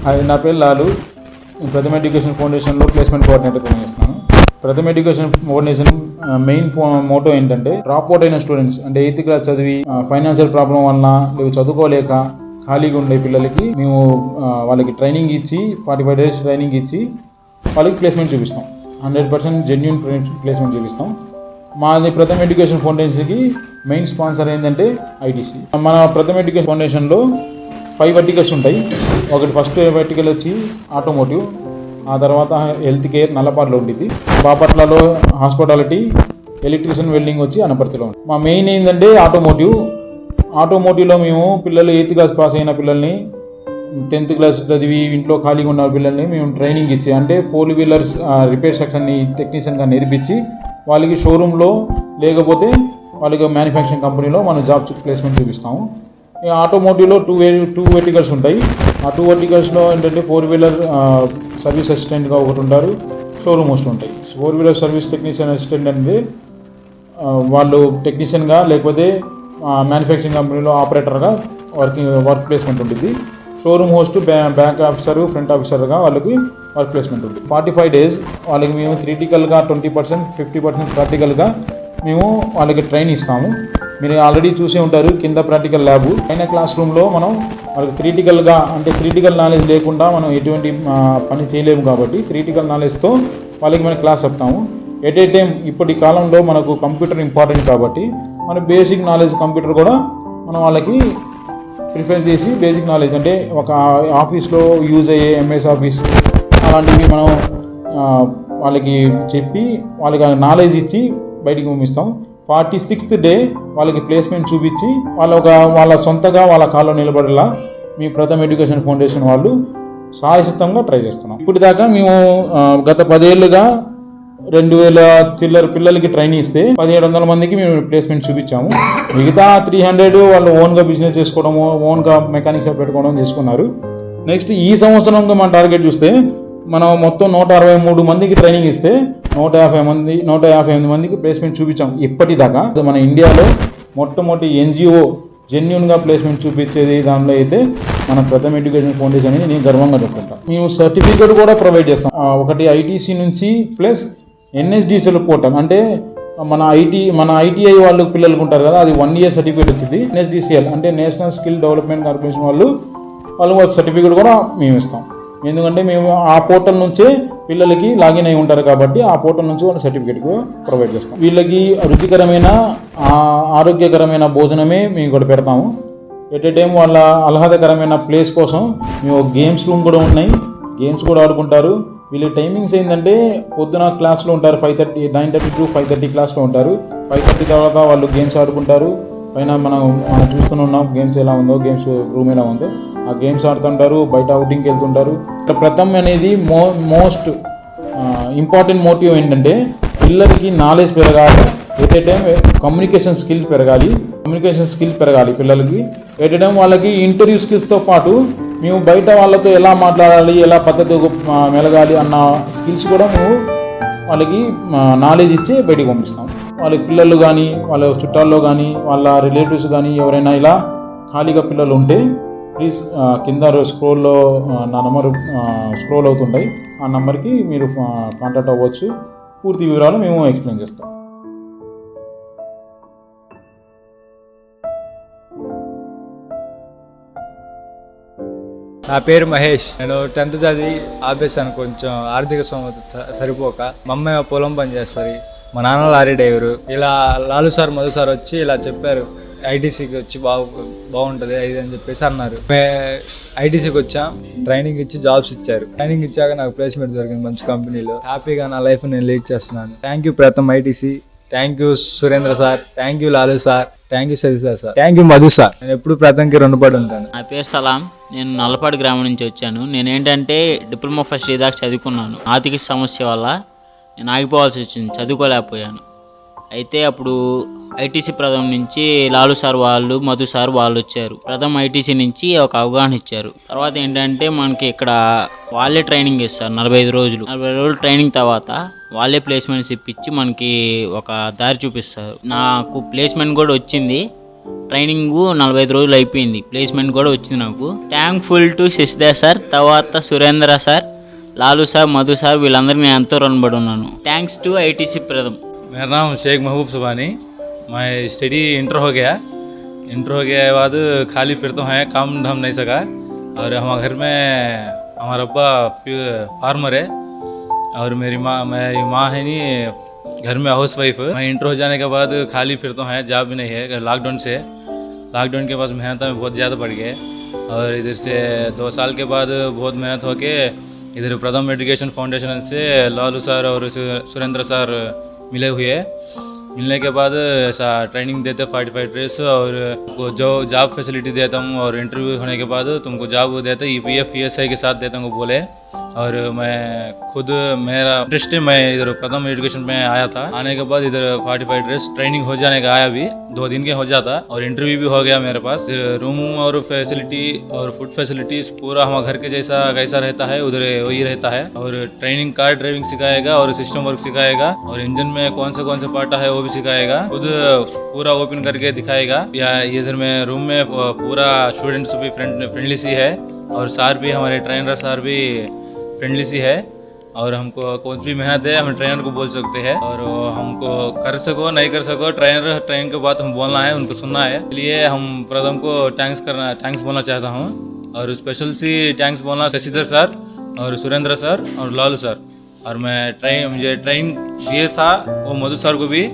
నా పేరు లాలు. ప్రథమ ఎడ్యుకేషన్ ఫౌండేషన్లో ప్లేస్మెంట్ కోఆర్డినేటర్గా పనిచేస్తున్నాను. ప్రథమ ఎడ్యుకేషన్ ఫౌండేషన్ మెయిన్ మోటో ఏంటంటే డ్రాప్ అవుట్ అయిన స్టూడెంట్స్ అంటే 8th క్లాస్ చదివి ఫైనాన్షియల్ ప్రాబ్లం వలన లేవు చదువుకోలేక ఖాళీగా ఉండే పిల్లలకి మేము వాళ్ళకి ట్రైనింగ్ ఇచ్చి 45 days ట్రైనింగ్ ఇచ్చి వాళ్ళకి ప్లేస్మెంట్ చూపిస్తాం. 100% జెన్యూన్ ప్లేస్మెంట్ చూపిస్తాం. మాది ప్రథమ ఎడ్యుకేషన్ ఫౌండేషన్కి మెయిన్ స్పాన్సర్ ఏంటంటే ఐటీసీ. మన ప్రథమ ఎడ్యుకేషన్ ఫౌండేషన్లో 5 verticals ఉంటాయి. ఒకటి ఫస్ట్ vertical వచ్చి ఆటోమోటివ్, ఆ తర్వాత హెల్త్ కేర్ నల్లపాడులో ఉంటుంది, బాపట్లలో హాస్పిటాలిటీ, ఎలక్ట్రీషియన్ వెల్డింగ్ వచ్చి అనపర్తిలో ఉంది. మా మెయిన్ ఏంటంటే ఆటోమోటివ్లో మేము పిల్లలు 8th క్లాస్ పాస్ అయిన పిల్లల్ని 10th క్లాస్ చదివి ఇంట్లో ఖాళీగా ఉన్న పిల్లల్ని మేము ట్రైనింగ్ ఇచ్చి అంటే 4-wheelers రిపేర్ సెక్షన్ని టెక్నీషియన్గా నేర్పించి వాళ్ళకి షోరూంలో లేకపోతే వాళ్ళకి మ్యానుఫ్యాక్చరింగ్ కంపెనీలో మనం జాబ్ ప్లేస్మెంట్ చూపిస్తాము. ఆటోమోటివ్లో 2 verticals ఉంటాయి. ఆ 2 verticalsలో ఏంటంటే 4-wheeler సర్వీస్ అసిస్టెంట్గా ఒకటి ఉంటారు, షోరూమ్ హోస్ట్ ఉంటాయి. 4-wheeler సర్వీస్ టెక్నీషియన్ అసిస్టెంట్ అంటే వాళ్ళు టెక్నీషియన్గా లేకపోతే మ్యానుఫ్యాక్చరింగ్ కంపెనీలో ఆపరేటర్గా వర్క్ ప్లేస్మెంట్ ఉంటుంది. Showroom host back officer, front ఆఫీసర్గా వాళ్ళకి వర్క్ ప్లేస్మెంట్ ఉంటుంది. 45 days వాళ్ళకి మేము థియరిటికల్గా 20%, 50% ప్రాక్టికల్గా మేము వాళ్ళకి ట్రైన్ ఇస్తాము. మీరు ఆల్రెడీ చూసే ఉంటారు కింద ప్రాక్టికల్ ల్యాబ్, పైన క్లాస్ రూమ్లో మనం వాళ్ళకి థియరిటికల్గా అంటే థియరిటికల్ నాలెడ్జ్ లేకుండా మనం ఎటువంటి పని చేయలేము కాబట్టి థియరిటికల్ నాలెడ్జ్తో వాళ్ళకి మనం క్లాస్ చెప్తాము. ఎట్ ఏ టైం ఇప్పటి కాలంలో మనకు కంప్యూటర్ ఇంపార్టెంట్ కాబట్టి మన బేసిక్ నాలెడ్జ్ కంప్యూటర్ కూడా మనం వాళ్ళకి ప్రిఫర్ చేసి బేసిక్ నాలెడ్జ్ అంటే ఒక ఆఫీస్లో యూజ్ అయ్యే ఎంఎస్ ఆఫీస్ అలాంటివి మనం వాళ్ళకి చెప్పి వాళ్ళకి నాలెడ్జ్ ఇచ్చి బయటికి పంపిస్తాం. 46th day వాళ్ళకి ప్లేస్మెంట్ చూపించి వాళ్ళ సొంతగా వాళ్ళ కాల్లో నిలబడేలా మీ ప్రథమ ఎడ్యుకేషన్ ఫౌండేషన్ వాళ్ళు సాయసితంగా ట్రై చేస్తున్నాం. ఇప్పటిదాకా మేము గత 10 ఏళ్ళుగా 2000 చిల్లర పిల్లలకి ట్రైనింగ్ ఇస్తే 1700 మందికి మేము ప్లేస్మెంట్ చూపించాము. మిగతా 300 వాళ్ళు ఓన్గా బిజినెస్ చేసుకోవడము, ఓన్గా మెకానిక్ షాప్ పెట్టుకోవడం చేసుకున్నారు. నెక్స్ట్ ఈ సంవత్సరంగా మన టార్గెట్ చూస్తే మనం మొత్తం 163 మందికి ట్రైనింగ్ ఇస్తే 158 మందికి ప్లేస్మెంట్ చూపించాం ఇప్పటిదాకా. మన ఇండియాలో మొట్టమొదటి ఎన్జిఓ జెన్యూన్గా ప్లేస్మెంట్ చూపించేది దానిలో అయితే మన ప్రథమ ఎడ్యుకేషన్ ఫౌండేషన్ అని నేను గర్వంగా చెప్పుకుంటాను. మేము సర్టిఫికేట్ కూడా ప్రొవైడ్ చేస్తాం. ఒకటి ఐటీసీ నుంచి ప్లస్ ఎన్ఎస్డిసిఎల్ పోర్టల్ అంటే మన ఐటీఐ వాళ్ళు పిల్లలకు ఉంటారు కదా, అది 1 year సర్టిఫికేట్ వచ్చింది. ఎన్ఎస్డిసిఎల్ అంటే నేషనల్ స్కిల్ డెవలప్మెంట్ కార్పొరేషన్ వాళ్ళు ఒక సర్టిఫికేట్ కూడా మేము ఇస్తాం. ఎందుకంటే మేము ఆ పోర్టల్ నుంచే పిల్లలకి లాగిన్ అయి ఉంటారు కాబట్టి ఆ పోర్టల్ నుంచి వాళ్ళ సర్టిఫికేట్ కూడా ప్రొవైడ్ చేస్తాం. వీళ్ళకి రుచికరమైన ఆరోగ్యకరమైన భోజనమే మేము కూడా పెడతాము. ఎట్ ఏ టైం వాళ్ళ ఆహ్లాదకరమైన ప్లేస్ కోసం మేము గేమ్స్ రూమ్ కూడా ఉన్నాయి, గేమ్స్ కూడా ఆడుకుంటారు. వీళ్ళ టైమింగ్స్ ఏంటంటే పొద్దున క్లాస్లో ఉంటారు 9:30 to 5:30 క్లాస్లో ఉంటారు. 5:30 తర్వాత వాళ్ళు గేమ్స్ ఆడుకుంటారు. పైన మనం చూస్తున్నాం గేమ్స్ ఎలా ఉందో, గేమ్స్ రూమ్ ఎలా ఉందో ఆ గేమ్స్ ఆడుతుంటారు, బయట అవుటింగ్కి వెళ్తుంటారు. ప్రథమ్ అనేది మోస్ట్ ఇంపార్టెంట్ మోటివ్ ఏంటంటే పిల్లలకి నాలెడ్జ్ పెరగాలి, at a time communication skills పెరగాలి పిల్లలకి. ఎట్ ఏ టైం వాళ్ళకి ఇంటర్వ్యూ స్కిల్స్తో పాటు మేము బయట వాళ్ళతో ఎలా మాట్లాడాలి, ఎలా పద్ధతిగా మెలగాలి అన్న స్కిల్స్ కూడా మేము వాళ్ళకి నాలెడ్జ్ ఇచ్చి బయటికి పంపిస్తాం. వాళ్ళకి పిల్లలు కానీ వాళ్ళ చుట్టాల్లో కానీ వాళ్ళ రిలేటివ్స్ కానీ ఎవరైనా ఇలా ఖాళీగా పిల్లలు ఉంటే ప్లీజ్ కింద స్క్రోల్లో నా నెంబర్ స్క్రోల్ అవుతుంటాయి, ఆ నెంబర్కి మీరు కాంటాక్ట్ అవ్వచ్చు. పూర్తి వివరాలు మేము ఎక్స్ప్లెయిన్ చేస్తాం. నా పేరు మహేష్. నేను 10th చదివి ఆపేసాను, కొంచెం ఆర్థిక స్తోమత సరిపోక. మా అమ్మాయి పొలం పని చేస్తుంది, మా నాన్న లారీ డ్రైవరు. ఇలా లాలు సార్ మధు సార్ వచ్చి ఇలా చెప్పారు ఐటీసీకి వచ్చి బాగుంటుంది అది అని చెప్పేసి అన్నారు. ఐటీసీకి వచ్చాం, ట్రైనింగ్ ఇచ్చి జాబ్స్ ఇచ్చారు. ట్రైనింగ్ ఇచ్చాక నాకు ప్లేస్మెంట్ దొరికింది మంచి కంపెనీలో. హ్యాపీగా నా లైఫ్ నేను లీడ్ చేస్తున్నాను. Thank you Pratham ITC, thank you Surendra sir, thank you Lalu sir, thank you Satish sir, thank you Madhu sir. నేను ఎప్పుడు ప్రథమ్కి రుణపడి ఉంటాను. నా పేరు సలాం, నేను నల్లపాడు గ్రామం నుంచి వచ్చాను. నేనేంటంటే డిప్లొమా ఫస్ట్ ఇయర్ దాకా చదువుకున్నాను. ఆర్థిక సమస్య వల్ల నేను ఆగిపోవాల్సి వచ్చింది, చదువుకోలేకపోయాను. అయితే అప్పుడు ఐటీసీ ప్రథమ్ నుంచి లాలు సార్ వాళ్ళు, మధు సార్ వాళ్ళు వచ్చారు. ప్రథమ్ ఐటీసీ నుంచి ఒక అవగాహన ఇచ్చారు. తర్వాత ఏంటంటే మనకి ఇక్కడ వాళ్ళే ట్రైనింగ్ ఇస్తారు 45 రోజులు. 40 రోజులు ట్రైనింగ్ తర్వాత వాళ్ళే ప్లేస్మెంట్స్ ఇప్పించి మనకి ఒక దారి చూపిస్తారు. నాకు ప్లేస్మెంట్ కూడా వచ్చింది. ట్రైనింగ్ 45 రోజులు అయిపోయింది, ప్లేస్మెంట్ కూడా వచ్చింది నాకు. థ్యాంక్ఫుల్ టు శశిధర్ సార్, తర్వాత Surendra sir, Lalu sir, Madhu sir, వీళ్ళందరికీ నేను ఎంతో రుణపడి ఉన్నాను. Thanks to ITC Pratham. मेरा नाम शेख महबूब सुबानी. मैं स्टडी इंटर हो गया के बाद खाली फिरता है, काम धाम नहीं सका. और हमारे घर में हमारा अब्बा फार्मर है और मेरी माँ है नहीं घर में हाउस वाइफ. मैं इंटर हो जाने के बाद खाली फिरता है, जॉब भी नहीं है. लॉकडाउन के पास मेहनत में बहुत ज़्यादा बढ़ गए. और इधर से 2 साल के बाद बहुत मेहनत हो के इधर प्रथम एजुकेशन फाउंडेशन से लालू सर और सुरेंद्र सर मिलने के बाद ऐसा ट्रेनिंग देते 45 डेज और जो जॉब फैसिलिटी देता हूँ. और इंटरव्यू होने के बाद तुमको जॉब देते EPF ESI के साथ देता हूँ बोले. और मैं खुद मेरा इंटरेस्ट है, मैं इधर प्रथम एजुकेशन में आया था. आने के बाद इधर 45 डेज ट्रेनिंग हो जाने का आया, भी 2 दिन के हो जाता. और इंटरव्यू भी हो गया मेरे पास. रूम और फैसिलिटी और फूड फैसिलिटीज पूरा हमारे घर के जैसा कैसा रहता है उधर वही रहता है. और ट्रेनिंग कार ड्राइविंग सिखाएगा और सिस्टम वर्क सिखाएगा. और इंजन में कौन से पार्ट है वो भी सिखाएगा, खुद पूरा ओपन करके दिखाएगा. या इधर में रूम में पूरा स्टूडेंट्स भी फ्रेंडली सी है. और सर भी हमारे ट्रेनर सर भी फ्रेंडली सी है. और हमको कौन सी मेहनत है हम ट्रेनर को बोल सकते हैं. और हमको कर सको नहीं कर सको ट्रेन के बाद हम बोलना है, उनको सुनना है. इसलिए हम प्रथम को थैंक्स बोलना चाहता हूँ. और स्पेशल सी थैंक्स बोलना शशिधर सर और सुरेंद्र सर और लालू सर. और मुझे ट्रेन दिए था वो मधु सर को भी